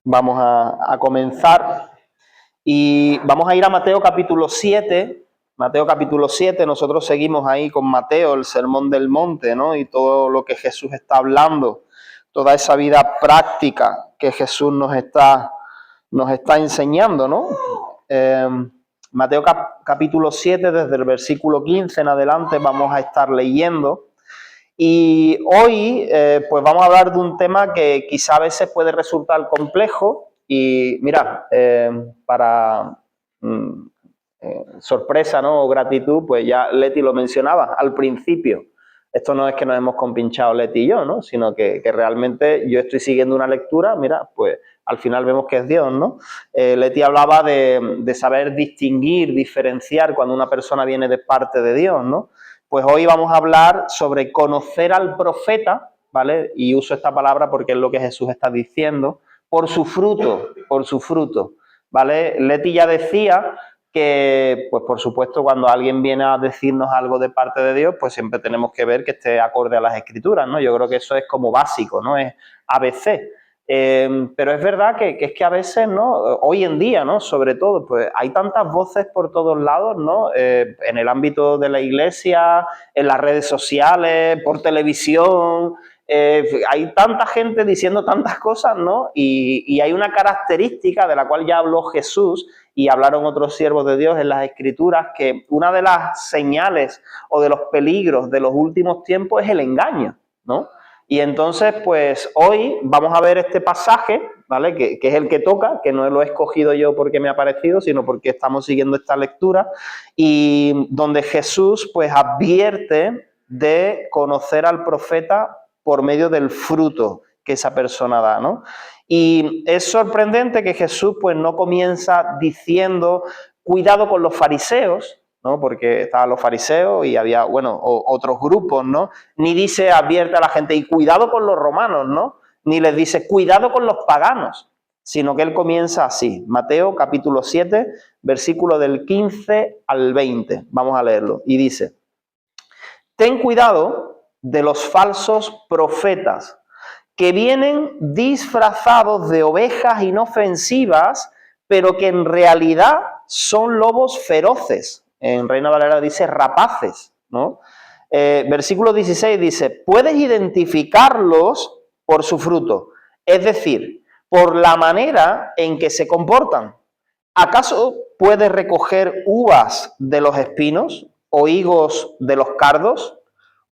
Vamos a comenzar y vamos a ir a Mateo capítulo 7. Mateo capítulo 7, nosotros seguimos ahí con Mateo, el Sermón del Monte, ¿no? Y todo lo que Jesús está hablando, toda esa vida práctica que Jesús nos está enseñando, ¿no? Mateo capítulo 7, desde el versículo 15 en adelante, vamos a estar leyendo. Y hoy, pues vamos a hablar de un tema que quizá a veces puede resultar complejo. Y mira, para sorpresa, ¿no? O gratitud, pues ya Leti lo mencionaba al principio. Esto no es que nos hemos compinchado Leti y yo, ¿no? Sino que realmente yo estoy siguiendo una lectura, mira, pues al final vemos que es Dios, ¿no? Leti hablaba de saber distinguir, diferenciar cuando una persona viene de parte de Dios, ¿no? Pues hoy vamos a hablar sobre conocer al profeta, ¿vale? Y uso esta palabra porque es lo que Jesús está diciendo, por su fruto, ¿vale? Leti ya decía que, pues por supuesto, cuando alguien viene a decirnos algo de parte de Dios, pues siempre tenemos que ver que esté acorde a las Escrituras, ¿no? Yo creo que eso es como básico, ¿no? Es ABC. Pero es verdad que es que a veces, ¿no? Hoy en día, ¿no? Sobre todo, pues hay tantas voces por todos lados, ¿no? En el ámbito de la iglesia, en las redes sociales, por televisión, hay tanta gente diciendo tantas cosas, ¿no? Y hay una característica de la cual ya habló Jesús y hablaron otros siervos de Dios en las Escrituras, que una de las señales o de los peligros de los últimos tiempos es el engaño, ¿no? Y entonces, pues hoy vamos a ver este pasaje, ¿vale? Que es el que toca, que no lo he escogido yo porque me ha parecido, sino porque estamos siguiendo esta lectura, y donde Jesús, pues, advierte de conocer al profeta por medio del fruto que esa persona da, ¿no? Y es sorprendente que Jesús, pues, no comienza diciendo, cuidado con los fariseos, ¿no? Porque estaban los fariseos y había, bueno, otros grupos, ¿no? Ni dice, advierte a la gente, y cuidado con los romanos, ¿no? Ni les dice, cuidado con los paganos, sino que él comienza así. Mateo capítulo 7, versículo del 15 al 20. Vamos a leerlo. Y dice, ten cuidado de los falsos profetas que vienen disfrazados de ovejas inofensivas, pero que en realidad son lobos feroces. En Reina Valera dice rapaces, ¿no? Versículo 16 dice, puedes identificarlos por su fruto, es decir, por la manera en que se comportan. ¿Acaso puedes recoger uvas de los espinos o higos de los cardos?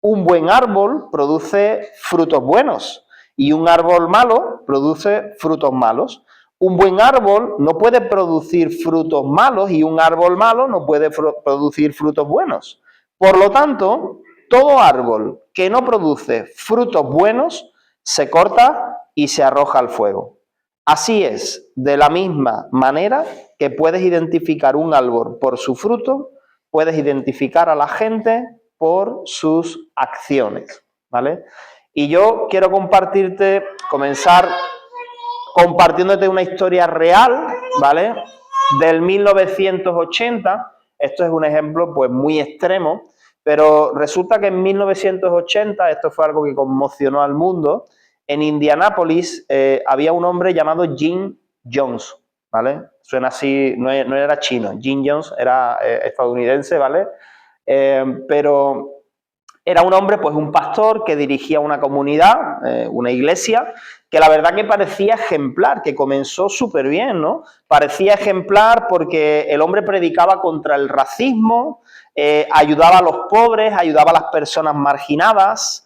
Un buen árbol produce frutos buenos y un árbol malo produce frutos malos. Un buen árbol no puede producir frutos malos y un árbol malo no puede producir frutos buenos. Por lo tanto, todo árbol que no produce frutos buenos se corta y se arroja al fuego. Así es, de la misma manera que puedes identificar un árbol por su fruto, puedes identificar a la gente por sus acciones, ¿vale? Y yo quiero comenzar compartiéndote una historia real, ¿vale? Del 1980, esto es un ejemplo pues muy extremo, pero resulta que en 1980, esto fue algo que conmocionó al mundo, en Indianápolis había un hombre llamado Jim Jones, ¿vale? Suena así, no era chino, Jim Jones era estadounidense, ¿vale? Pero era un hombre, pues un pastor que dirigía una comunidad, una iglesia, que la verdad que parecía ejemplar, que comenzó súper bien, ¿no? Parecía ejemplar porque el hombre predicaba contra el racismo, ayudaba a los pobres, ayudaba a las personas marginadas,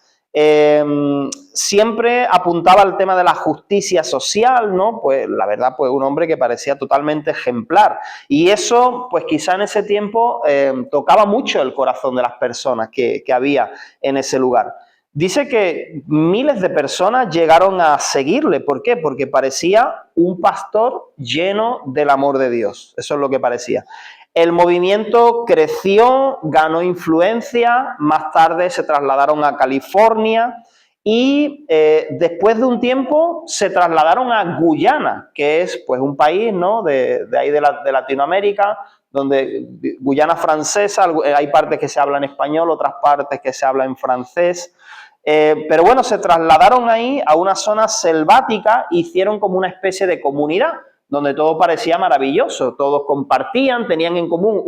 siempre apuntaba al tema de la justicia social, ¿no? Pues la verdad, pues un hombre que parecía totalmente ejemplar. Y eso, pues quizá en ese tiempo tocaba mucho el corazón de las personas que había en ese lugar. Dice que miles de personas llegaron a seguirle. ¿Por qué? Porque parecía un pastor lleno del amor de Dios. Eso es lo que parecía. El movimiento creció, ganó influencia, más tarde se trasladaron a California y después de un tiempo se trasladaron a Guyana, que es pues un país, ¿no? de ahí de Latinoamérica, donde Guyana francesa, hay partes que se hablan en español, otras partes que se hablan en francés. Pero bueno, se trasladaron ahí a una zona selvática, hicieron como una especie de comunidad, donde todo parecía maravilloso, todos compartían, tenían en común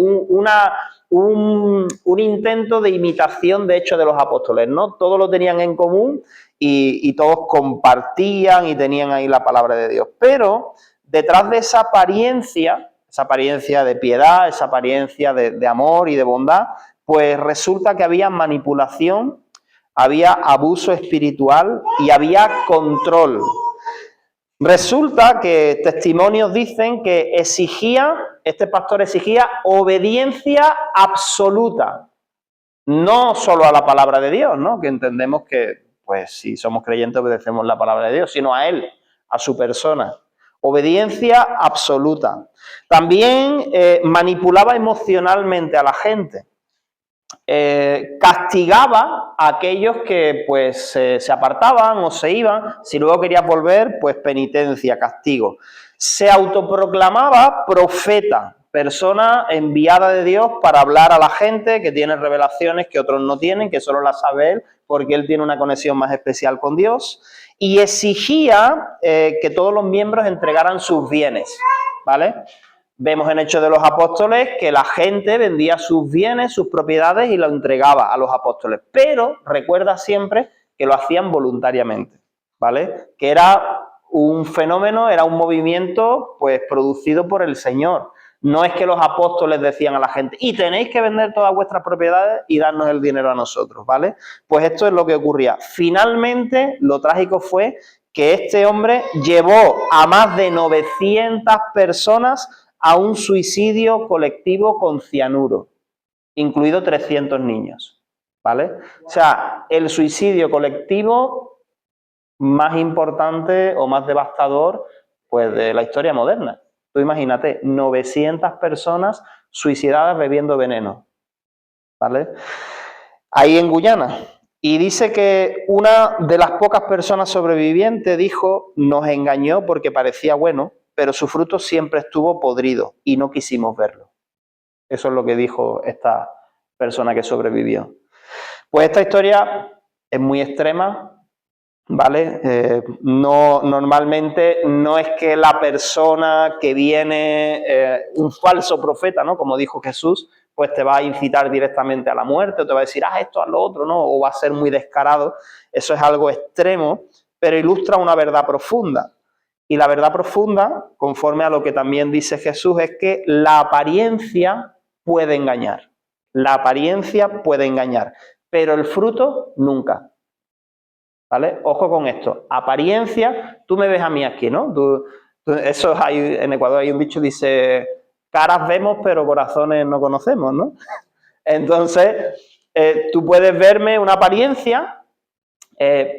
un intento de imitación, de hecho, de los apóstoles, ¿no? Todos lo tenían en común y todos compartían y tenían ahí la palabra de Dios. Pero detrás de esa apariencia de piedad, esa apariencia de amor y de bondad, pues resulta que había manipulación, había abuso espiritual y había control. Resulta que testimonios dicen que este pastor exigía obediencia absoluta, no solo a la palabra de Dios, ¿no? Que entendemos que, pues, si somos creyentes obedecemos la palabra de Dios, sino a él, a su persona. Obediencia absoluta. También manipulaba emocionalmente a la gente. Castigaba a aquellos que pues se apartaban o se iban. Si luego querías volver, pues penitencia, castigo. Se autoproclamaba profeta, persona enviada de Dios para hablar a la gente, que tiene revelaciones que otros no tienen, que solo las sabe él, porque él tiene una conexión más especial con Dios, y exigía que todos los miembros entregaran sus bienes, ¿vale? Vemos en Hechos de los Apóstoles que la gente vendía sus bienes, sus propiedades y lo entregaba a los apóstoles, pero recuerda siempre que lo hacían voluntariamente, ¿vale? Que era un fenómeno, era un movimiento pues producido por el Señor. No es que los apóstoles decían a la gente, y tenéis que vender todas vuestras propiedades y darnos el dinero a nosotros, ¿vale? Pues esto es lo que ocurría. Finalmente, lo trágico fue que este hombre llevó a más de 900 personas a un suicidio colectivo con cianuro, incluido 300 niños, ¿vale? O sea, el suicidio colectivo más importante o más devastador, pues, de la historia moderna. Tú imagínate, 900 personas suicidadas bebiendo veneno, ¿vale? Ahí en Guyana. Y dice que una de las pocas personas sobrevivientes dijo, nos engañó porque parecía bueno, pero su fruto siempre estuvo podrido y no quisimos verlo. Eso es lo que dijo esta persona que sobrevivió. Pues esta historia es muy extrema, ¿vale? Normalmente no es que la persona que viene, un falso profeta, ¿no? Como dijo Jesús, pues te va a incitar directamente a la muerte, o te va a decir, esto, haz lo otro, ¿no? O va a ser muy descarado. Eso es algo extremo, pero ilustra una verdad profunda. Y la verdad profunda, conforme a lo que también dice Jesús, es que la apariencia puede engañar. La apariencia puede engañar, pero el fruto nunca. ¿Vale? Ojo con esto. Apariencia, tú me ves a mí aquí, ¿no? Eso hay, en Ecuador hay un dicho que dice, caras vemos pero corazones no conocemos, ¿no? Entonces, tú puedes verme una apariencia,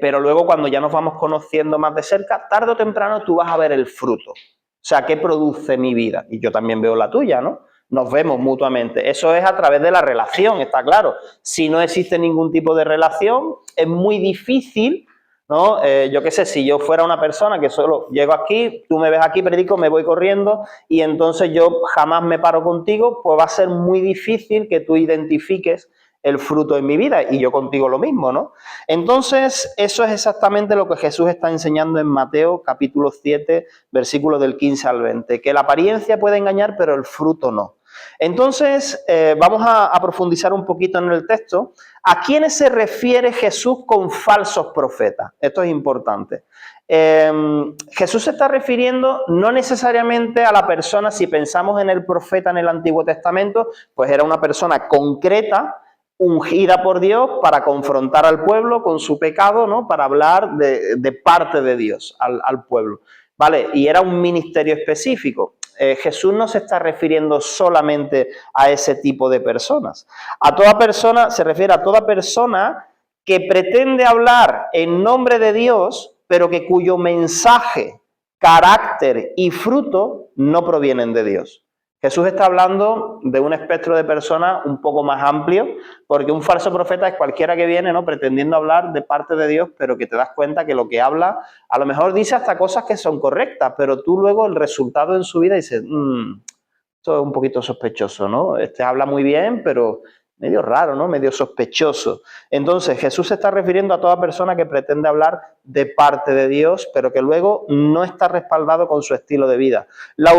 pero luego cuando ya nos vamos conociendo más de cerca, tarde o temprano tú vas a ver el fruto. O sea, ¿qué produce mi vida? Y yo también veo la tuya, ¿no? Nos vemos mutuamente. Eso es a través de la relación, está claro. Si no existe ningún tipo de relación, es muy difícil, ¿no? Yo qué sé, si yo fuera una persona que solo llego aquí, tú me ves aquí, predico, me voy corriendo y entonces yo jamás me paro contigo, pues va a ser muy difícil que tú identifiques el fruto en mi vida y yo contigo lo mismo, ¿no? Entonces, eso es exactamente lo que Jesús está enseñando en Mateo capítulo 7, versículos del 15 al 20, que la apariencia puede engañar, pero el fruto no. Entonces, vamos a profundizar un poquito en el texto. ¿A quiénes se refiere Jesús con falsos profetas? Esto es importante. Jesús se está refiriendo no necesariamente a la persona, si pensamos en el profeta en el Antiguo Testamento, pues era una persona concreta, ungida por Dios para confrontar al pueblo con su pecado, ¿no? Para hablar de parte de Dios al pueblo, ¿vale? Y era un ministerio específico. Jesús no se está refiriendo solamente a ese tipo de personas. A toda persona, se refiere a toda persona que pretende hablar en nombre de Dios, pero que cuyo mensaje, carácter y fruto no provienen de Dios. Jesús está hablando de un espectro de personas un poco más amplio, porque un falso profeta es cualquiera que viene, ¿no?, pretendiendo hablar de parte de Dios, pero que te das cuenta que lo que habla, a lo mejor dice hasta cosas que son correctas, pero tú luego el resultado en su vida dices, esto es un poquito sospechoso, ¿no? Este habla muy bien, pero medio raro, ¿no? Medio sospechoso. Entonces, Jesús se está refiriendo a toda persona que pretende hablar de parte de Dios, pero que luego no está respaldado con su estilo de vida. La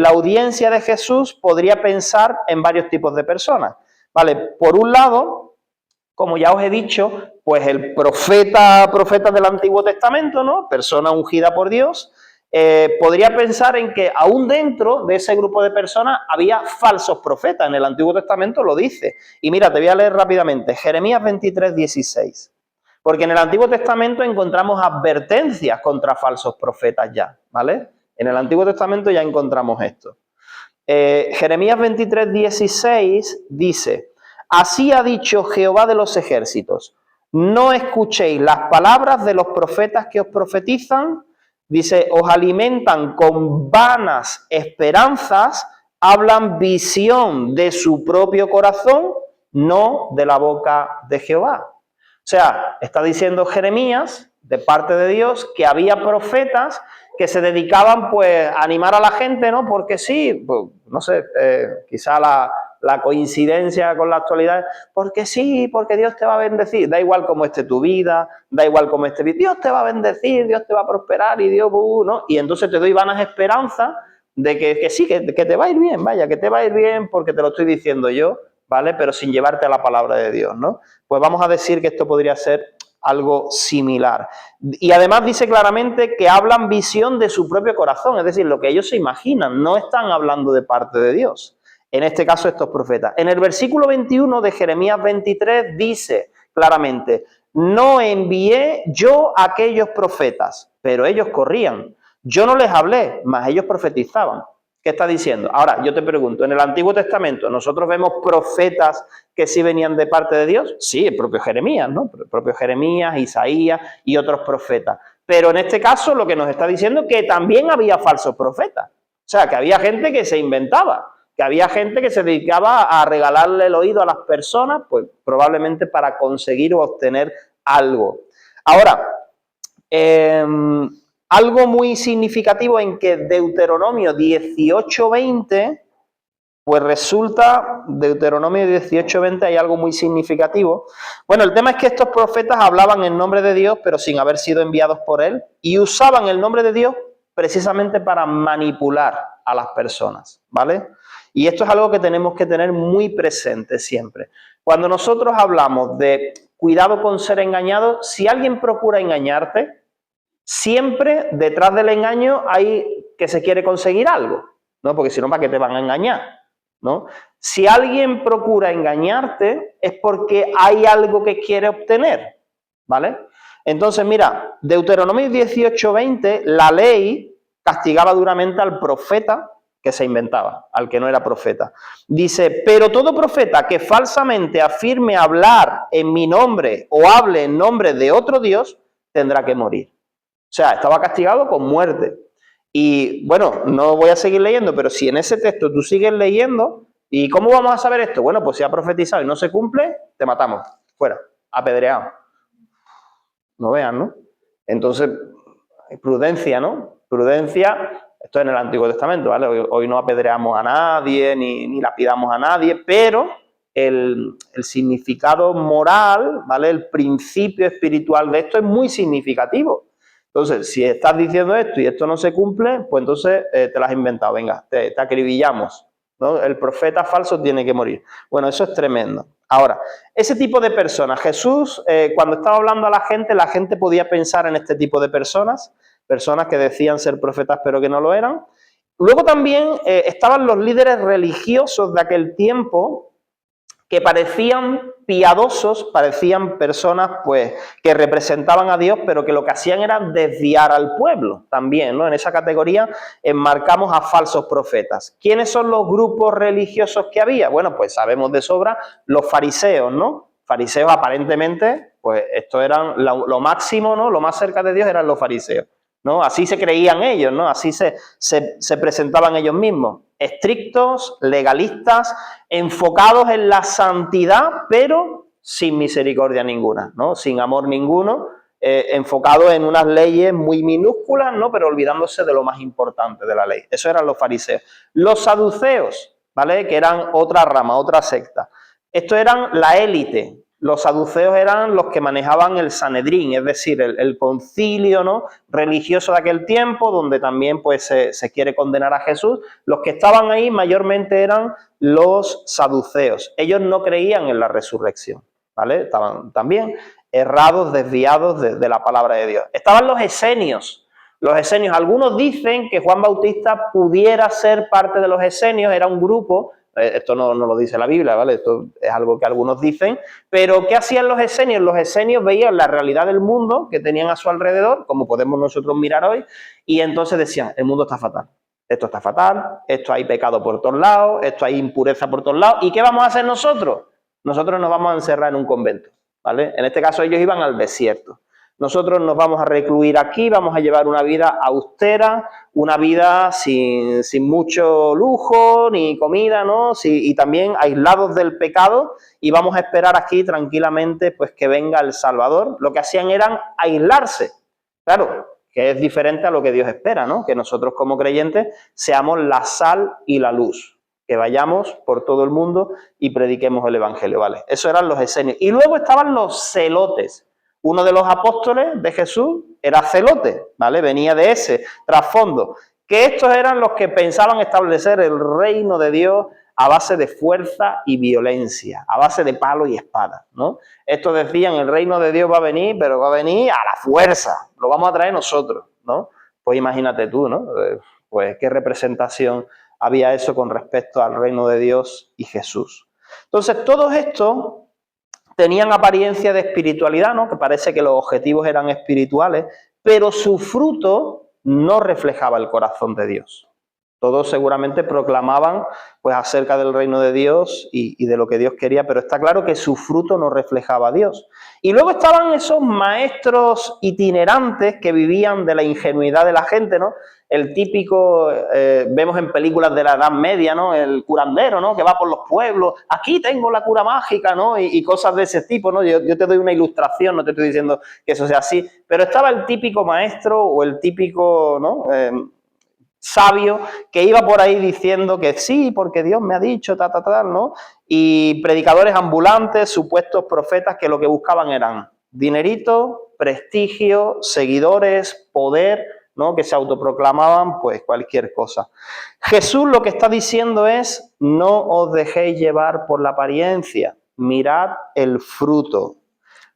audiencia de Jesús podría pensar en varios tipos de personas, ¿vale? Por un lado, como ya os he dicho, pues el profeta del Antiguo Testamento, ¿no? Persona ungida por Dios, podría pensar en que aún dentro de ese grupo de personas había falsos profetas. En el Antiguo Testamento lo dice. Y mira, te voy a leer rápidamente. Jeremías 23, 16. Porque en el Antiguo Testamento encontramos advertencias contra falsos profetas ya, ¿vale? En el Antiguo Testamento ya encontramos esto. Jeremías 23, 16 dice: así ha dicho Jehová de los ejércitos, no escuchéis las palabras de los profetas que os profetizan. Dice, os alimentan con vanas esperanzas, hablan visión de su propio corazón, no de la boca de Jehová. O sea, está diciendo Jeremías, de parte de Dios, que había profetas que se dedicaban pues a animar a la gente, ¿no? Porque sí, pues, no sé, quizá la coincidencia con la actualidad, porque sí, porque Dios te va a bendecir, da igual cómo esté tu vida, da igual cómo esté, Dios te va a bendecir, Dios te va a prosperar y Dios, ¿no? Y entonces te doy vanas esperanzas de que sí, que te va a ir bien, vaya, que te va a ir bien porque te lo estoy diciendo yo, ¿vale? Pero sin llevarte a la palabra de Dios, ¿no? Pues vamos a decir que esto podría ser algo similar. Y además dice claramente que hablan visión de su propio corazón, es decir, lo que ellos se imaginan, no están hablando de parte de Dios. En este caso, estos profetas. En el versículo 21 de Jeremías 23 dice claramente, no envié yo a aquellos profetas, pero ellos corrían. Yo no les hablé, mas ellos profetizaban. ¿Qué está diciendo? Ahora, yo te pregunto, ¿en el Antiguo Testamento nosotros vemos profetas que sí venían de parte de Dios? Sí, el propio Jeremías, ¿no? El propio Jeremías, Isaías y otros profetas. Pero en este caso lo que nos está diciendo es que también había falsos profetas. O sea, que había gente que se inventaba, que había gente que se dedicaba a regalarle el oído a las personas, pues probablemente para conseguir o obtener algo. Ahora, algo muy significativo en que Deuteronomio 18:20, pues resulta, Deuteronomio 18:20 hay algo muy significativo. Bueno, el tema es que estos profetas hablaban en nombre de Dios, pero sin haber sido enviados por él, y usaban el nombre de Dios precisamente para manipular a las personas, ¿vale? Y esto es algo que tenemos que tener muy presente siempre. Cuando nosotros hablamos de cuidado con ser engañado, si alguien procura engañarte, siempre detrás del engaño hay que se quiere conseguir algo, ¿no? Porque si no, ¿para qué te van a engañar? ¿No? Si alguien procura engañarte, es porque hay algo que quiere obtener, ¿vale? Entonces, mira, Deuteronomio 18:20, la ley castigaba duramente al profeta que se inventaba, al que no era profeta. Dice, pero todo profeta que falsamente afirme hablar en mi nombre o hable en nombre de otro Dios, tendrá que morir. O sea, estaba castigado con muerte. Y bueno, no voy a seguir leyendo, pero si en ese texto tú sigues leyendo, ¿y cómo vamos a saber esto? Bueno, pues si ha profetizado y no se cumple, te matamos. Fuera, apedreado. No vean, ¿no? Entonces, prudencia, ¿no? Prudencia, esto es en el Antiguo Testamento, ¿vale? Hoy no apedreamos a nadie, ni lapidamos a nadie, pero el significado moral, ¿vale? El principio espiritual de esto es muy significativo. Entonces, si estás diciendo esto y esto no se cumple, pues entonces te lo has inventado. Venga, te acribillamos, ¿no? El profeta falso tiene que morir. Bueno, eso es tremendo. Ahora, ese tipo de personas, Jesús, cuando estaba hablando a la gente podía pensar en este tipo de personas que decían ser profetas pero que no lo eran. Luego también estaban los líderes religiosos de aquel tiempo, que parecían piadosos, parecían personas pues que representaban a Dios, pero que lo que hacían era desviar al pueblo también, ¿no? En esa categoría enmarcamos a falsos profetas. ¿Quiénes son los grupos religiosos que había? Bueno, pues sabemos de sobra los fariseos, ¿no? Fariseos aparentemente, pues esto eran lo máximo, ¿no? Lo más cerca de Dios eran los fariseos, ¿no? Así se creían ellos, ¿no? Así se presentaban ellos mismos. Estrictos, legalistas, enfocados en la santidad, pero sin misericordia ninguna, ¿no? Sin amor ninguno, enfocados en unas leyes muy minúsculas, ¿no? Pero olvidándose de lo más importante de la ley. Eso eran los fariseos. Los saduceos, ¿vale? Que eran otra rama, otra secta. Estos eran la élite. Los saduceos eran los que manejaban el Sanedrín, es decir, el concilio, ¿no?, religioso de aquel tiempo, donde también pues, se quiere condenar a Jesús. Los que estaban ahí mayormente eran los saduceos. Ellos no creían en la resurrección, ¿vale? Estaban también errados, desviados de la palabra de Dios. Estaban los esenios. Los esenios, algunos dicen que Juan Bautista pudiera ser parte de los esenios, era un grupo. Esto no lo dice la Biblia, ¿vale? Esto es algo que algunos dicen, pero ¿qué hacían los esenios? Los esenios veían la realidad del mundo que tenían a su alrededor, como podemos nosotros mirar hoy, y entonces decían, el mundo está fatal, esto hay pecado por todos lados, esto hay impureza por todos lados, ¿y qué vamos a hacer nosotros? Nosotros nos vamos a encerrar en un convento, ¿vale? En este caso ellos iban al desierto. Nosotros nos vamos a recluir aquí, vamos a llevar una vida austera, una vida sin mucho lujo ni comida, ¿no? Y también aislados del pecado, y vamos a esperar aquí tranquilamente pues que venga el Salvador. Lo que hacían era aislarse, claro, que es diferente a lo que Dios espera, ¿no? Que nosotros como creyentes seamos la sal y la luz, que vayamos por todo el mundo y prediquemos el Evangelio, ¿vale? Eso eran los esenios. Y luego estaban los celotes. Uno de los apóstoles de Jesús era celote, ¿vale? Venía de ese trasfondo. Que estos eran los que pensaban establecer el reino de Dios a base de fuerza y violencia, a base de palo y espada, ¿no? Estos decían, el reino de Dios va a venir, pero va a venir a la fuerza, lo vamos a traer nosotros, ¿no? Pues imagínate tú, ¿no? Pues qué representación había eso con respecto al reino de Dios y Jesús. Entonces, todos estos tenían apariencia de espiritualidad, ¿no? Que parece que los objetivos eran espirituales, pero su fruto no reflejaba el corazón de Dios. Todos seguramente proclamaban pues, acerca del reino de Dios y de lo que Dios quería, pero está claro que su fruto no reflejaba a Dios. Y luego estaban esos maestros itinerantes que vivían de la ingenuidad de la gente, ¿no? El típico, vemos en películas de la Edad Media, ¿no? El curandero, ¿no? Que va por los pueblos, aquí tengo la cura mágica, ¿no? Y cosas de ese tipo, ¿no? Yo te doy una ilustración, no te estoy diciendo que eso sea así, pero estaba el típico maestro o el típico, ¿no? Sabio que iba por ahí diciendo que sí, porque Dios me ha dicho, ¿no? Y predicadores ambulantes, supuestos profetas que lo que buscaban eran dinerito, prestigio, seguidores, poder, ¿no? Que se autoproclamaban pues cualquier cosa. Jesús lo que está diciendo es, no os dejéis llevar por la apariencia, mirad el fruto.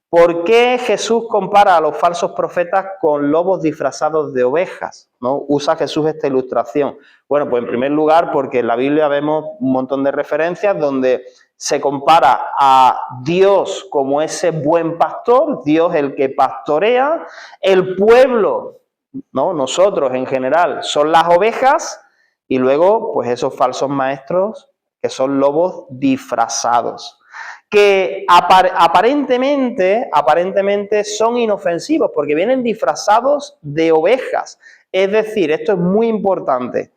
¿Por qué Jesús compara a los falsos profetas con lobos disfrazados de ovejas? ¿No? Usa Jesús esta ilustración. Bueno, pues en primer lugar porque en la Biblia vemos un montón de referencias donde se compara a Dios como ese buen pastor, Dios el que pastorea, el pueblo, ¿no? Nosotros en general son las ovejas y luego pues esos falsos maestros que son lobos disfrazados, que aparentemente son inofensivos porque vienen disfrazados de ovejas. Es decir, esto es muy importante,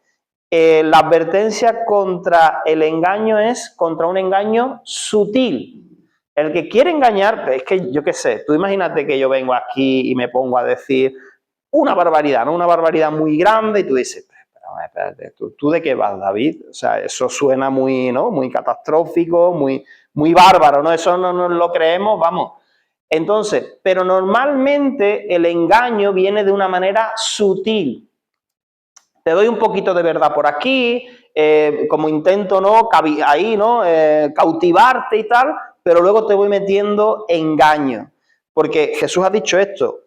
la advertencia contra el engaño es contra un engaño sutil. El que quiere engañar, es que yo qué sé, tú imagínate que yo vengo aquí y me pongo a decir una barbaridad, ¿no? Una barbaridad muy grande y tú dices, espérate, ¿tú de qué vas, David? O sea, eso suena muy, ¿no? Muy catastrófico, muy bárbaro, ¿no? Eso no nos lo creemos, vamos. Entonces, pero normalmente el engaño viene de una manera sutil. Te doy un poquito de verdad por aquí, como intento, ¿no? Ahí, ¿no? Cautivarte y tal, pero luego te voy metiendo engaño. Porque Jesús ha dicho esto,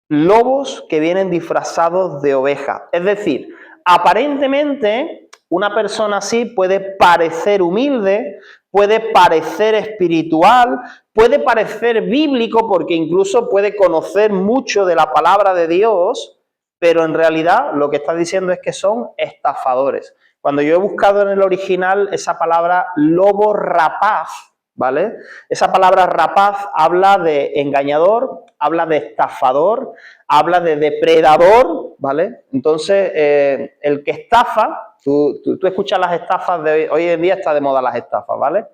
lobos que vienen disfrazados de ovejas. Es decir, aparentemente una persona así puede parecer humilde, puede parecer espiritual, puede parecer bíblico porque incluso puede conocer mucho de la palabra de Dios, pero en realidad lo que está diciendo es que son estafadores. Cuando yo he buscado en el original esa palabra lobo rapaz, ¿vale? Esa palabra rapaz habla de engañador, habla de estafador, habla de depredador, ¿vale? Entonces, el que estafa, tú escuchas las estafas de hoy en día, está de moda las estafas, ¿vale?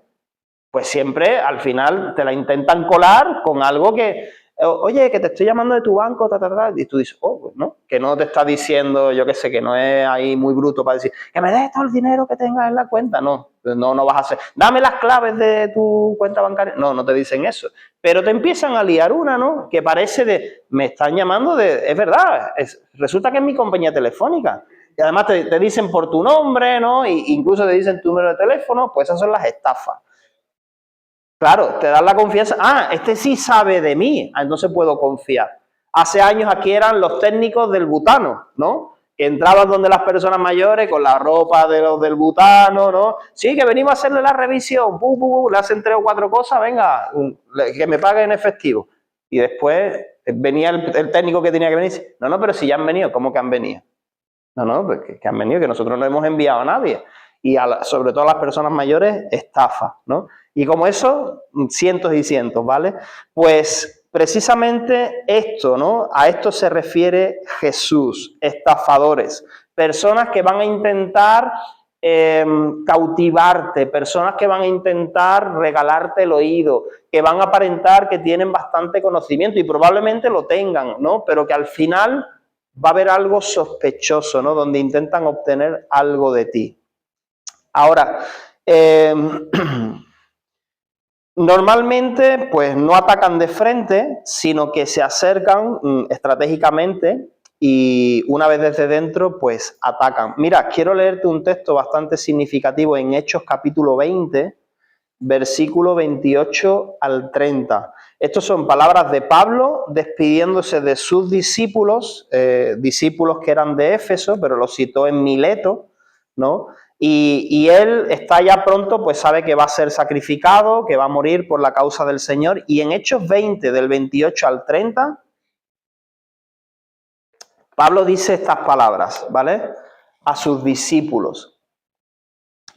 Pues siempre al final te la intentan colar con algo que Oye, que te estoy llamando de tu banco, y tú dices, oh, pues no, que no te está diciendo, yo qué sé, que no es ahí muy bruto para decir, que me des todo el dinero que tengas en la cuenta, no, no vas a hacer, dame las claves de tu cuenta bancaria, no te dicen eso, pero te empiezan a liar una, ¿no? Que parece me están llamando es verdad, resulta que es mi compañía telefónica, y además te dicen por tu nombre, ¿no? Y incluso te dicen tu número de teléfono, pues esas son las estafas. Claro, te dan la confianza. Ah, este sí sabe de mí, entonces puedo confiar. Hace años aquí eran los técnicos del butano, ¿no? Que entraban donde las personas mayores con la ropa de los del butano, ¿no? Sí, que venimos a hacerle la revisión, le hacen 3 o 4 cosas, venga, que me pague en efectivo. Y después venía el técnico que tenía que venir. No, pero si ya han venido, ¿cómo que han venido? No, pues que han venido, que nosotros no hemos enviado a nadie. Y sobre todo a las personas mayores, estafa, ¿no? Y como eso, cientos y cientos, ¿vale? Pues precisamente esto, ¿no? A esto se refiere Jesús, estafadores, personas que van a intentar cautivarte, personas que van a intentar regalarte el oído, que van a aparentar que tienen bastante conocimiento y probablemente lo tengan, ¿no? Pero que al final va a haber algo sospechoso, ¿no? Donde intentan obtener algo de ti. Ahora, normalmente, pues no atacan de frente, sino que se acercan estratégicamente y una vez desde dentro, pues atacan. Mira, quiero leerte un texto bastante significativo en Hechos capítulo 20, versículo 28 al 30. Estos son palabras de Pablo despidiéndose de sus discípulos, discípulos que eran de Éfeso, pero los citó en Mileto, ¿no? Y él está ya pronto, pues sabe que va a ser sacrificado, que va a morir por la causa del Señor. Y en Hechos 20, del 28 al 30, Pablo dice estas palabras, ¿vale? A sus discípulos.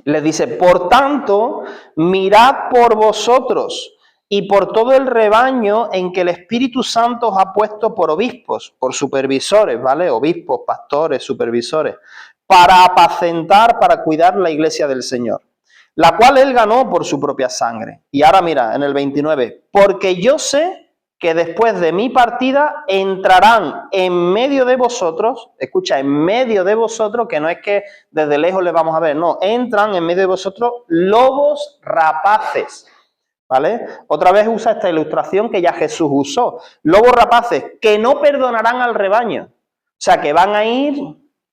Les dice, por tanto, mirad por vosotros y por todo el rebaño en que el Espíritu Santo os ha puesto por obispos, por supervisores, ¿vale? Obispos, pastores, supervisores, para apacentar, para cuidar la iglesia del Señor, la cual él ganó por su propia sangre. Y ahora mira, en el 29, porque yo sé que después de mi partida entrarán en medio de vosotros, escucha, en medio de vosotros, que no es que desde lejos les vamos a ver, no, entran en medio de vosotros lobos rapaces, ¿vale? Otra vez usa esta ilustración que ya Jesús usó, lobos rapaces que no perdonarán al rebaño, o sea, que van a ir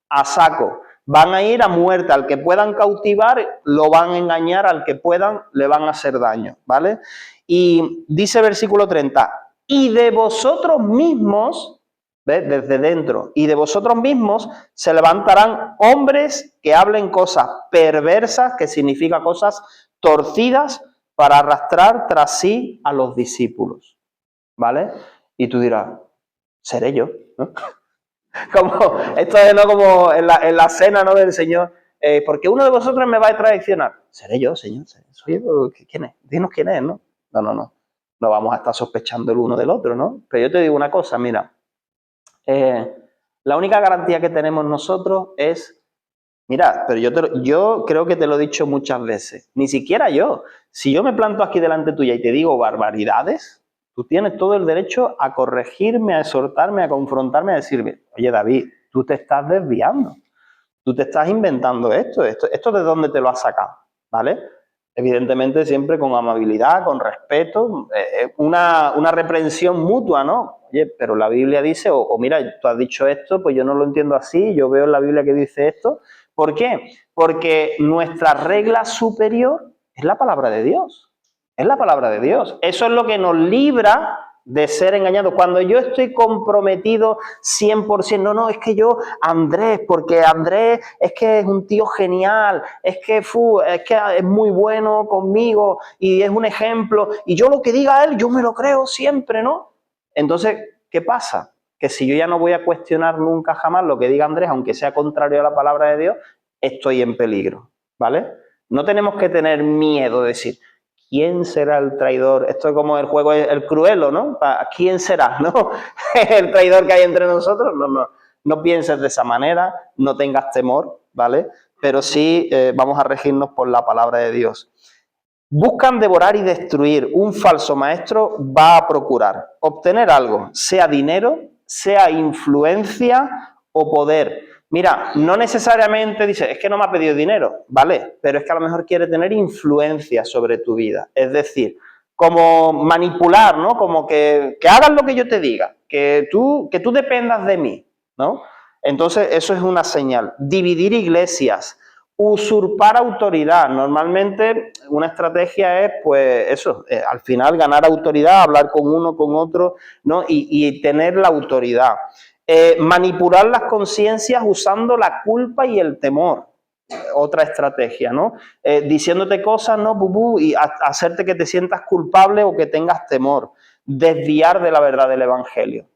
a saco, van a ir a muerte, al que puedan cautivar lo van a engañar, al que puedan le van a hacer daño, ¿vale? Y dice versículo 30, y de vosotros mismos, ¿ves? Desde dentro, y de vosotros mismos se levantarán hombres que hablen cosas perversas, que significa cosas torcidas, para arrastrar tras sí a los discípulos, ¿vale? Y tú dirás, seré yo, ¿no? Como, esto es, ¿no? Como en la cena, ¿no? Del Señor, porque uno de vosotros me va a traicionar. Seré yo, Señor, soy yo. ¿Quién es? Dinos quién es, ¿no? No. No vamos a estar sospechando el uno del otro, ¿no? Pero yo te digo una cosa, mira, la única garantía que tenemos nosotros es, mira, pero yo creo que te lo he dicho muchas veces, ni siquiera yo, si yo me planto aquí delante tuya y te digo barbaridades, tú tienes todo el derecho a corregirme, a exhortarme, a confrontarme, a decirme, oye David, tú te estás desviando, tú te estás inventando esto de dónde te lo has sacado, ¿vale? Evidentemente siempre con amabilidad, con respeto, una reprensión mutua, ¿no? Oye, pero la Biblia dice, o mira, tú has dicho esto, pues yo no lo entiendo así, yo veo en la Biblia que dice esto. ¿Por qué? Porque nuestra regla superior es la palabra de Dios. Es la palabra de Dios. Eso es lo que nos libra de ser engañados. Cuando yo estoy comprometido 100%, no, es que yo, Andrés, porque Andrés es que es un tío genial, es que es muy bueno conmigo y es un ejemplo, y yo lo que diga él, yo me lo creo siempre, ¿no? Entonces, ¿qué pasa? Que si yo ya no voy a cuestionar nunca jamás lo que diga Andrés, aunque sea contrario a la palabra de Dios, estoy en peligro, ¿vale? No tenemos que tener miedo de decir, ¿quién será el traidor? Esto es como el juego, el Cruelo, ¿no? ¿Quién será, no? El traidor que hay entre nosotros. No pienses de esa manera, no tengas temor, ¿vale? Pero sí vamos a regirnos por la palabra de Dios. Buscan devorar y destruir. Un falso maestro va a procurar obtener algo, sea dinero, sea influencia o poder. Mira, no necesariamente dice, es que no me ha pedido dinero, ¿vale? Pero es que a lo mejor quiere tener influencia sobre tu vida. Es decir, como manipular, ¿no? Como que hagas lo que yo te diga, que tú dependas de mí, ¿no? Entonces, eso es una señal. Dividir iglesias, usurpar autoridad. Normalmente una estrategia es, pues, eso, al final ganar autoridad, hablar con uno, con otro, ¿no? Y tener la autoridad. Manipular las conciencias usando la culpa y el temor. Otra estrategia, ¿no? Diciéndote cosas, ¿no? Y hacerte que te sientas culpable o que tengas temor. Desviar de la verdad del evangelio.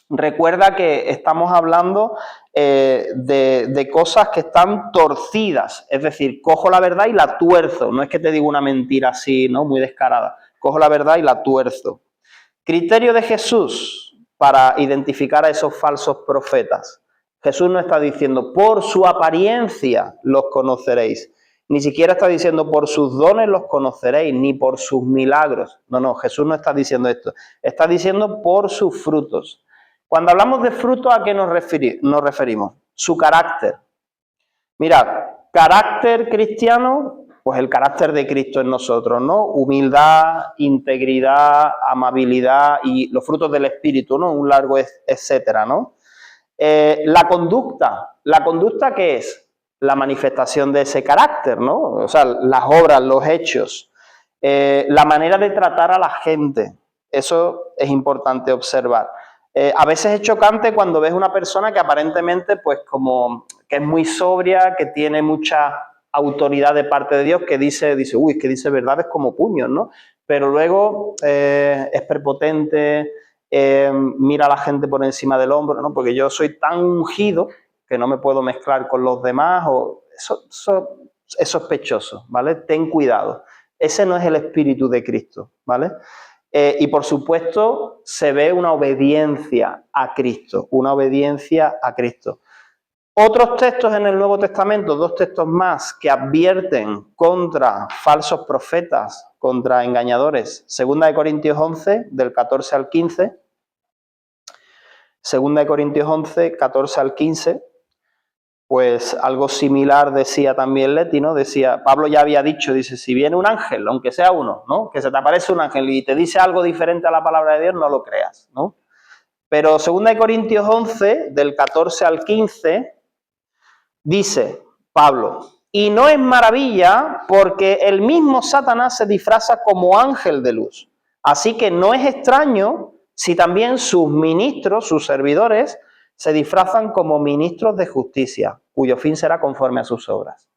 Recuerda que estamos hablando de cosas que están torcidas, es decir, cojo la verdad y la tuerzo, no es que te digo una mentira así, ¿no? Muy descarada, cojo la verdad y la tuerzo. Criterio de Jesús para identificar a esos falsos profetas. Jesús no está diciendo, por su apariencia los conoceréis, ni siquiera está diciendo, por sus dones los conoceréis, ni por sus milagros. No, Jesús no está diciendo esto, está diciendo por sus frutos. Cuando hablamos de fruto, ¿a qué nos referimos? Su carácter. Mira, carácter cristiano, pues el carácter de Cristo en nosotros, ¿no? Humildad, integridad, amabilidad y los frutos del Espíritu, ¿no? Un largo etcétera, ¿no? La conducta ¿qué es? La manifestación de ese carácter, ¿no? O sea, las obras, los hechos, la manera de tratar a la gente, eso es importante observar. A veces es chocante cuando ves una persona que aparentemente, pues como que es muy sobria, que tiene mucha autoridad de parte de Dios, que dice, uy, que dice verdades como puños, ¿no? Pero luego es prepotente, mira a la gente por encima del hombro, ¿no? Porque yo soy tan ungido que no me puedo mezclar con los demás, o eso es sospechoso, ¿vale? Ten cuidado. Ese no es el espíritu de Cristo, ¿vale? Y por supuesto se ve una obediencia a Cristo, Otros textos en el Nuevo Testamento, 2 textos más, que advierten contra falsos profetas, contra engañadores. 2 Corintios 11, del 14 al 15. 2 Corintios 11, 14 al 15. Pues algo similar decía también Leti, ¿no? Decía, Pablo ya había dicho, dice, si viene un ángel, aunque sea uno, ¿no? Que se te aparece un ángel y te dice algo diferente a la palabra de Dios, no lo creas, ¿no? Pero 2 Corintios 11, del 14 al 15, dice Pablo, y no es maravilla porque el mismo Satanás se disfraza como ángel de luz. Así que no es extraño si también sus ministros, sus servidores, se disfrazan como ministros de justicia, cuyo fin será conforme a sus obras.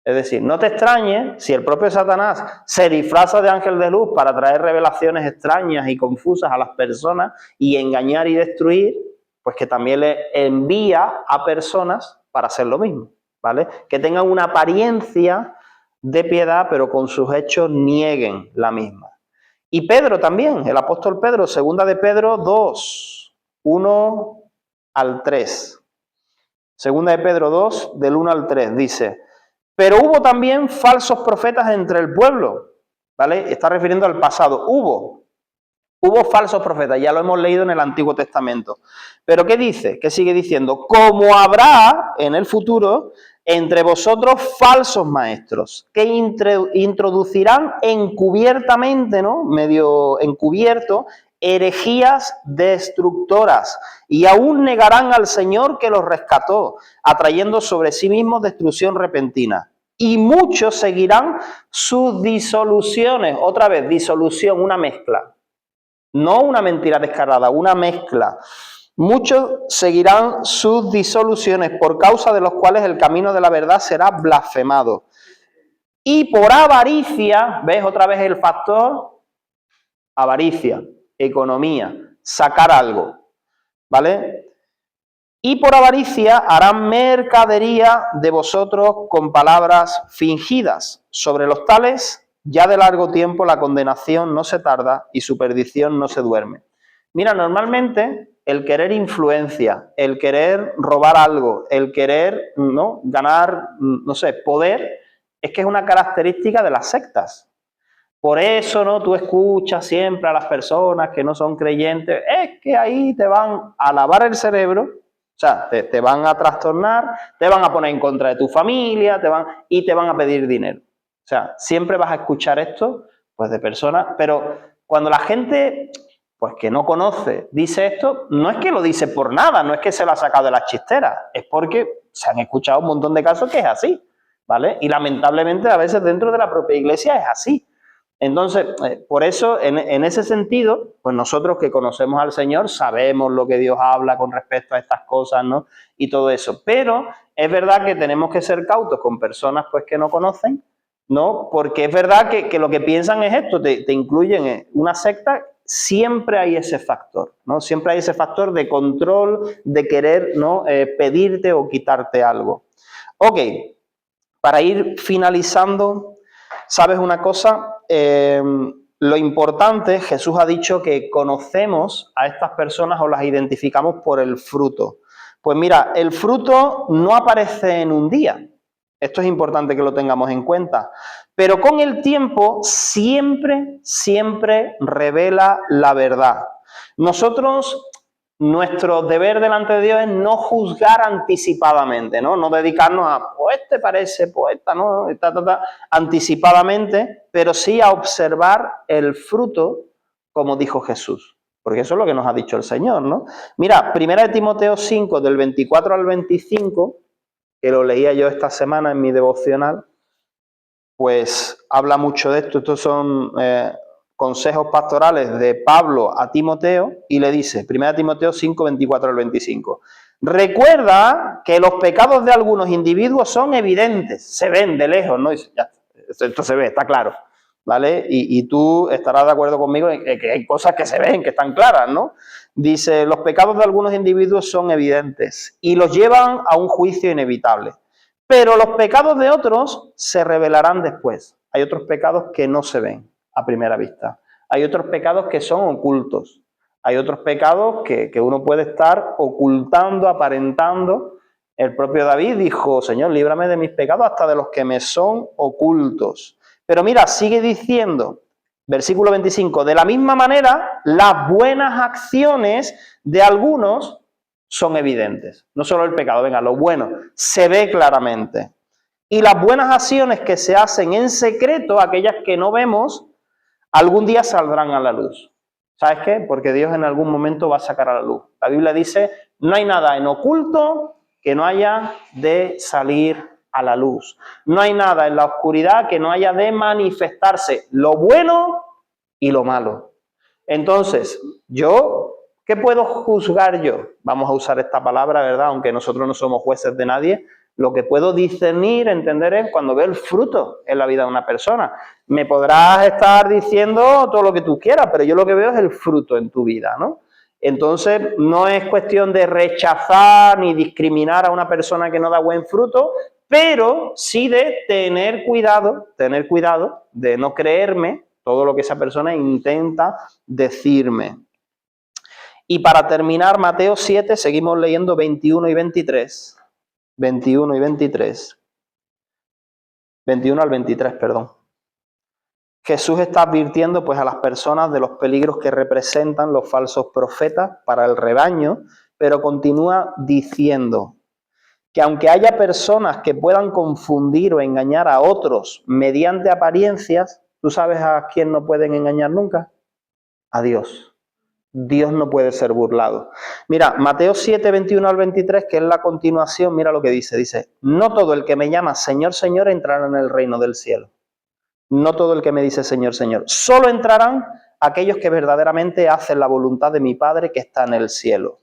Es decir, no te extrañes si el propio Satanás se disfraza de ángel de luz para traer revelaciones extrañas y confusas a las personas y engañar y destruir, pues que también le envía a personas para hacer lo mismo, ¿vale? Que tengan una apariencia de piedad, pero con sus hechos nieguen la misma. Y Pedro también, el apóstol Pedro, 2 de Pedro 2, 1 al 3. 2 de Pedro 2, del 1 al 3, dice, pero hubo también falsos profetas entre el pueblo, ¿vale? Está refiriendo al pasado. Hubo falsos profetas, ya lo hemos leído en el Antiguo Testamento. Pero ¿qué dice? ¿Qué sigue diciendo? Como habrá en el futuro entre vosotros falsos maestros que introducirán encubiertamente, ¿no? Medio encubierto, herejías destructoras y aún negarán al Señor que los rescató, atrayendo sobre sí mismos destrucción repentina. Y muchos seguirán sus disoluciones. Otra vez, disolución, una mezcla. No una mentira descarada, una mezcla. Muchos seguirán sus disoluciones, por causa de los cuales el camino de la verdad será blasfemado. Y por avaricia, ¿ves otra vez el factor? Avaricia, economía, sacar algo, ¿vale? Y por avaricia harán mercadería de vosotros con palabras fingidas. Sobre los tales, ya de largo tiempo la condenación no se tarda y su perdición no se duerme. Mira, normalmente el querer influencia, el querer robar algo, el querer, ¿no?, ganar, no sé, poder, es que es una característica de las sectas. Por eso, ¿no? Tú escuchas siempre a las personas que no son creyentes, es que ahí te van a lavar el cerebro, o sea, te van a trastornar, te van a poner en contra de tu familia, y te van a pedir dinero. O sea, siempre vas a escuchar esto, pues, de personas, pero cuando la gente, pues, que no conoce, dice esto, no es que lo dice por nada, no es que se lo ha sacado de las chisteras, es porque se han escuchado un montón de casos que es así, ¿vale? Y lamentablemente a veces dentro de la propia iglesia es así. Entonces, por eso, en ese sentido, pues nosotros que conocemos al Señor sabemos lo que Dios habla con respecto a estas cosas, ¿no? Y todo eso. Pero es verdad que tenemos que ser cautos con personas, pues, que no conocen, ¿no? Porque es verdad que lo que piensan es esto, te incluyen en una secta, siempre hay ese factor, ¿no? Siempre hay ese factor de control, de querer, ¿no? Pedirte o quitarte algo. Ok, para ir finalizando, ¿sabes una cosa? Lo importante, Jesús ha dicho que conocemos a estas personas o las identificamos por el fruto. Pues mira, el fruto no aparece en un día. Esto es importante que lo tengamos en cuenta. Pero con el tiempo siempre, siempre revela la verdad. Nosotros, nuestro deber delante de Dios es no juzgar anticipadamente, ¿no? No dedicarnos a, pues este parece, pues esta no, anticipadamente, pero sí a observar el fruto, como dijo Jesús. Porque eso es lo que nos ha dicho el Señor, ¿no? Mira, 1 Timoteo 5, del 24 al 25, que lo leía yo esta semana en mi devocional, pues habla mucho de esto. Estos son consejos pastorales de Pablo a Timoteo y le dice, 1 Timoteo 5, 24 al 25, recuerda que los pecados de algunos individuos son evidentes, se ven de lejos, ¿no? Dice, ya, esto se ve, está claro, ¿vale? Y tú estarás de acuerdo conmigo en que hay cosas que se ven, que están claras, ¿no? Dice, los pecados de algunos individuos son evidentes y los llevan a un juicio inevitable. Pero los pecados de otros se revelarán después. Hay otros pecados que no se ven a primera vista. Hay otros pecados que son ocultos. Hay otros pecados que uno puede estar ocultando, aparentando. El propio David dijo, Señor, líbrame de mis pecados hasta de los que me son ocultos. Pero mira, sigue diciendo, versículo 25, de la misma manera, las buenas acciones de algunos son evidentes. No solo el pecado, venga, lo bueno se ve claramente. Y las buenas acciones que se hacen en secreto, aquellas que no vemos, algún día saldrán a la luz. ¿Sabes qué? Porque Dios en algún momento va a sacar a la luz. La Biblia dice, no hay nada en oculto que no haya de salir a la luz. No hay nada en la oscuridad que no haya de manifestarse lo bueno y lo malo. Entonces, ¿qué puedo juzgar yo? Vamos a usar esta palabra, ¿verdad? Aunque nosotros no somos jueces de nadie. Lo que puedo discernir, entender es cuando veo el fruto en la vida de una persona. Me podrás estar diciendo todo lo que tú quieras, pero yo lo que veo es el fruto en tu vida, ¿no? Entonces, no es cuestión de rechazar ni discriminar a una persona que no da buen fruto, pero sí de tener cuidado de no creerme todo lo que esa persona intenta decirme. Y para terminar, Mateo 7, seguimos leyendo 21 y 23. 21 y 23. 21 al 23, perdón. Jesús está advirtiendo pues a las personas de los peligros que representan los falsos profetas para el rebaño, pero continúa diciendo que aunque haya personas que puedan confundir o engañar a otros mediante apariencias, ¿tú sabes a quién no pueden engañar nunca? A Dios. Dios no puede ser burlado. Mira, Mateo 7, 21 al 23, que es la continuación, mira lo que dice. Dice, no todo el que me llama Señor, Señor entrará en el reino del cielo. No todo el que me dice Señor, Señor. Solo entrarán aquellos que verdaderamente hacen la voluntad de mi Padre que está en el cielo.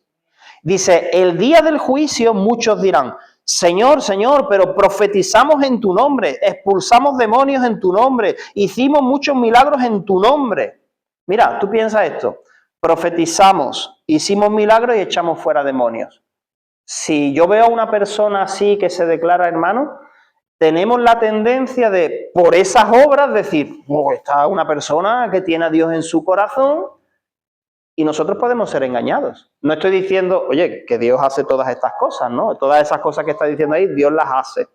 Dice, el día del juicio muchos dirán, Señor, Señor, pero profetizamos en tu nombre, expulsamos demonios en tu nombre, hicimos muchos milagros en tu nombre. Mira, tú piensa esto, profetizamos, hicimos milagros y echamos fuera demonios. Si yo veo a una persona así que se declara hermano, tenemos la tendencia de, por esas obras, decir, oh, esta es una persona que tiene a Dios en su corazón, y nosotros podemos ser engañados. No estoy diciendo, oye, que Dios hace todas estas cosas, ¿no? Todas esas cosas que está diciendo ahí, Dios las hace.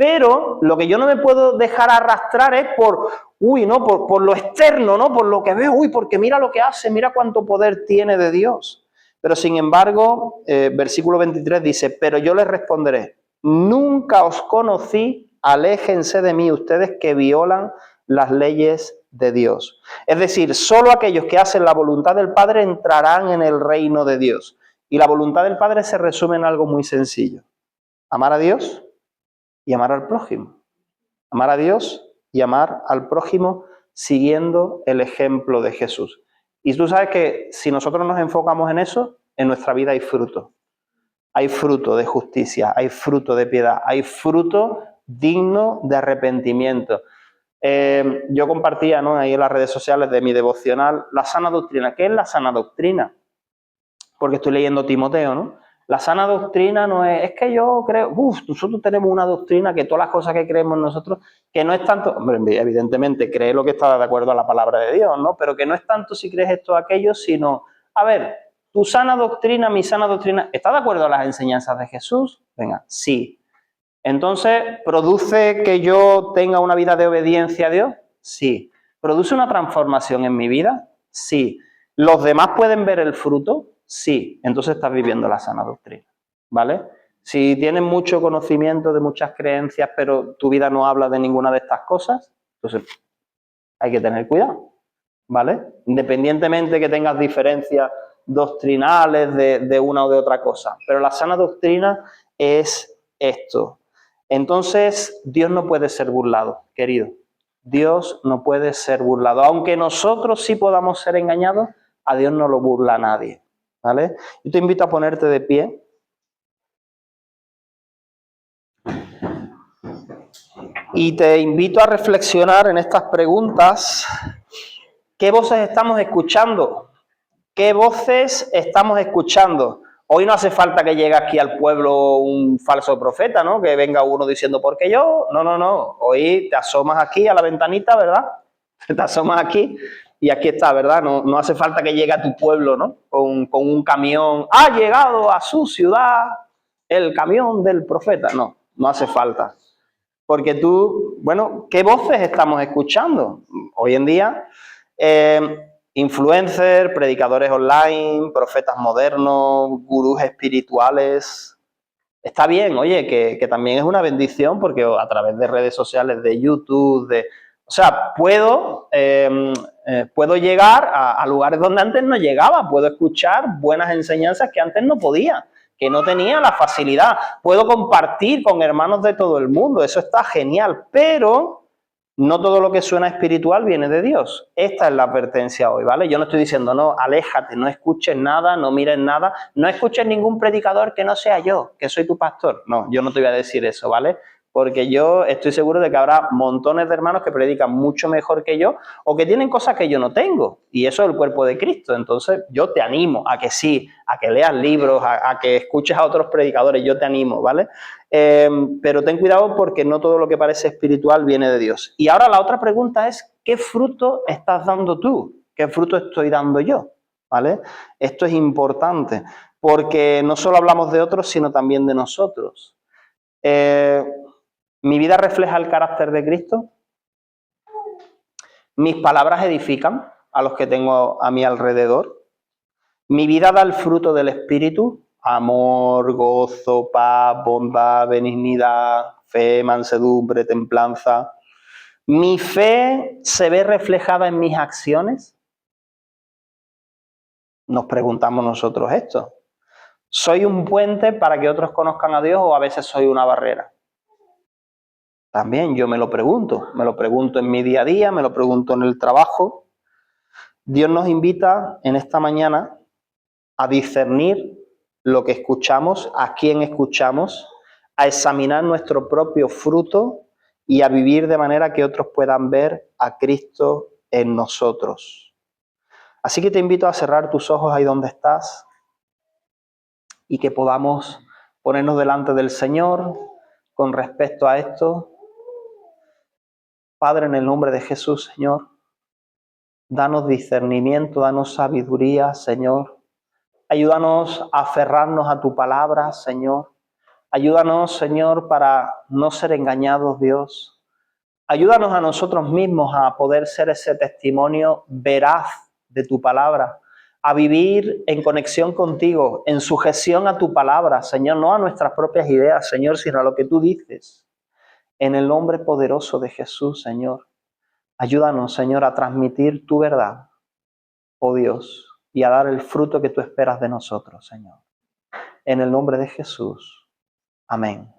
Pero lo que yo no me puedo dejar arrastrar es por lo externo, ¿no? Por lo que veo, porque mira lo que hace, mira cuánto poder tiene de Dios. Pero sin embargo, versículo 23 dice, pero yo les responderé, nunca os conocí, aléjense de mí ustedes que violan las leyes de Dios. Es decir, solo aquellos que hacen la voluntad del Padre entrarán en el reino de Dios. Y la voluntad del Padre se resume en algo muy sencillo. Amar a Dios y amar al prójimo. Amar a Dios y amar al prójimo siguiendo el ejemplo de Jesús. Y tú sabes que si nosotros nos enfocamos en eso, en nuestra vida hay fruto. Hay fruto de justicia, hay fruto de piedad, hay fruto digno de arrepentimiento. Yo compartía, ¿no?, ahí en las redes sociales de mi devocional la sana doctrina. ¿Qué es la sana doctrina? Porque estoy leyendo Timoteo, ¿no? La sana doctrina no es que yo creo, nosotros tenemos una doctrina que todas las cosas que creemos nosotros, que no es tanto, hombre, evidentemente cree lo que está de acuerdo a la palabra de Dios, ¿no? Pero que no es tanto si crees esto o aquello, sino, a ver, tu sana doctrina, mi sana doctrina, ¿está de acuerdo a las enseñanzas de Jesús? Venga, sí. Entonces, ¿produce que yo tenga una vida de obediencia a Dios? Sí. ¿Produce una transformación en mi vida? Sí. ¿Los demás pueden ver el fruto? Sí. Entonces estás viviendo la sana doctrina, ¿vale? Si tienes mucho conocimiento de muchas creencias, pero tu vida no habla de ninguna de estas cosas, entonces hay que tener cuidado, ¿vale? Independientemente que tengas diferencias doctrinales de una o de otra cosa. Pero la sana doctrina es esto. Entonces, Dios no puede ser burlado, querido. Dios no puede ser burlado. Aunque nosotros sí podamos ser engañados, a Dios no lo burla nadie, ¿vale? Yo te invito a ponerte de pie. Y te invito a reflexionar en estas preguntas. ¿Qué voces estamos escuchando? ¿Qué voces estamos escuchando? Hoy no hace falta que llegue aquí al pueblo un falso profeta, ¿no? Que venga uno diciendo, ¿por qué yo? No. Hoy te asomas aquí a la ventanita, ¿verdad? Te asomas aquí y aquí está, ¿verdad? No hace falta que llegue a tu pueblo, ¿no? Con un camión. Ha llegado a su ciudad el camión del profeta. No hace falta. Porque tú, bueno, ¿qué voces estamos escuchando? Hoy en día, influencers, predicadores online, profetas modernos, gurús espirituales. Está bien, oye, que también es una bendición porque a través de redes sociales, de YouTube, o sea, puedo llegar a lugares donde antes no llegaba, puedo escuchar buenas enseñanzas que antes no podía, que no tenía la facilidad. Puedo compartir con hermanos de todo el mundo, eso está genial, pero no todo lo que suena espiritual viene de Dios. Esta es la advertencia hoy, ¿vale? Yo no estoy diciendo, no, aléjate, no escuches nada, no mires nada, no escuches ningún predicador que no sea yo, que soy tu pastor. No, yo no te voy a decir eso, ¿vale? Porque yo estoy seguro de que habrá montones de hermanos que predican mucho mejor que yo o que tienen cosas que yo no tengo. Y eso es el cuerpo de Cristo. Entonces yo te animo a que sí, a que leas libros, a que escuches a otros predicadores. Yo te animo, ¿vale? Pero ten cuidado porque no todo lo que parece espiritual viene de Dios. Y ahora la otra pregunta es, ¿qué fruto estás dando tú? ¿Qué fruto estoy dando yo? ¿Vale? Esto es importante porque no solo hablamos de otros, sino también de nosotros. ¿Mi vida refleja el carácter de Cristo? ¿Mis palabras edifican a los que tengo a mi alrededor? ¿Mi vida da el fruto del Espíritu? Amor, gozo, paz, bondad, benignidad, fe, mansedumbre, templanza. ¿Mi fe se ve reflejada en mis acciones? Nos preguntamos nosotros esto. ¿Soy un puente para que otros conozcan a Dios o a veces soy una barrera? También yo me lo pregunto en mi día a día, me lo pregunto en el trabajo. Dios nos invita en esta mañana a discernir lo que escuchamos, a quién escuchamos, a examinar nuestro propio fruto y a vivir de manera que otros puedan ver a Cristo en nosotros. Así que te invito a cerrar tus ojos ahí donde estás y que podamos ponernos delante del Señor con respecto a esto. Padre, en el nombre de Jesús, Señor, danos discernimiento, danos sabiduría, Señor. Ayúdanos a aferrarnos a tu palabra, Señor. Ayúdanos, Señor, para no ser engañados, Dios. Ayúdanos a nosotros mismos a poder ser ese testimonio veraz de tu palabra, a vivir en conexión contigo, en sujeción a tu palabra, Señor, no a nuestras propias ideas, Señor, sino a lo que tú dices. En el nombre poderoso de Jesús, Señor, ayúdanos, Señor, a transmitir tu verdad, oh Dios, y a dar el fruto que tú esperas de nosotros, Señor. En el nombre de Jesús. Amén.